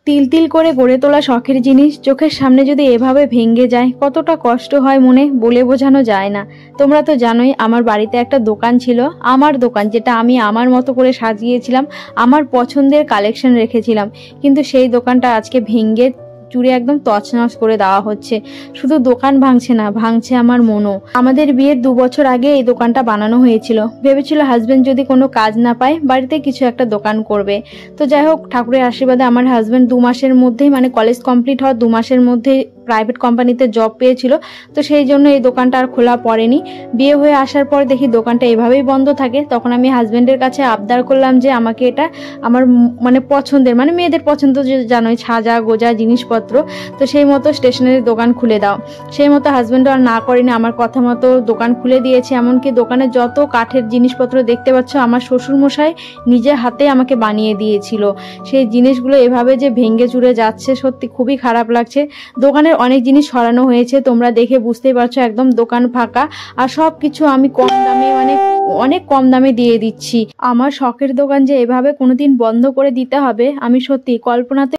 তিল তিল করে গড়ে তোলা শখের জিনিস চোখের সামনে যদি এভাবে ভেঙে যায় কতটা কষ্ট হয় মনে বলে বোঝানো যায় না। তোমরা তো জানোই আমার বাড়িতে একটা দোকান ছিল, আমার দোকান, যেটা আমি আমার মতো করে সাজিয়েছিলাম, আমার পছন্দের কালেকশন রেখেছিলাম, কিন্তু সেই দোকানটা আজকে ভেঙে চুরে একদম তছনছ করে দেওয়া হচ্ছে। শুধু দোকান ভাঙছে না, ভাঙছে আমার মনও। আমাদের বিয়ের 2 বছর আগে এই দোকানটা বানানো হয়েছিল। ভেবেছিল হাজবেন্ড যদি কোনো কাজ না পায় বাড়িতে কিছু একটা দোকান করবে। তো যাই হোক, ঠাকুরের আশীর্বাদে আমার হাজবেন্ড 2 মাসের মধ্যেই, মানে কলেজ কমপ্লিট হওয়ার 2 মাসের মধ্যেই প্রাইভেট কোম্পানিতে জব পেয়েছিল। তো সেই জন্য এই দোকানটা আর খোলা পড়েনি। বিয়ে হয়ে আসার পর দেখি দোকানটা এভাবেই বন্ধ থাকে। তখন আমি হাজবেন্ডের কাছে আবদার করলাম যে আমাকে এটা আমার মানে পছন্দের, মানে মেয়েদের পছন্দ যে জানোই, সাজা গোজা জিনিসপত্র, তো সেই মতো স্টেশনারি দোকান খুলে দাও। সেই মতো হাজবেন্ডও আর না করেনি, আমার কথা মতো দোকান খুলে দিয়েছে। এমনকি দোকানে যত কাঠের জিনিসপত্র দেখতে পাচ্ছ আমার শ্বশুরমশাই নিজের হাতে আমাকে বানিয়ে দিয়েছিল। সেই জিনিসগুলো এভাবে যে ভেঙে চুরে যাচ্ছে সত্যি খুবই খারাপ লাগছে। দোকানের অনেক জিনিস সরানো হয়েছে, তোমরা দেখে বুঝতেই পারছো একদম দোকান ফাঁকা, আর সব কিছু আমি কম দামে, মানে অনেক কম দামে দিয়ে দিচ্ছি। আমার শখের দোকান যে এভাবে কোনোদিন বন্ধ করে দিতে হবে আমি সত্যি কল্পনাতে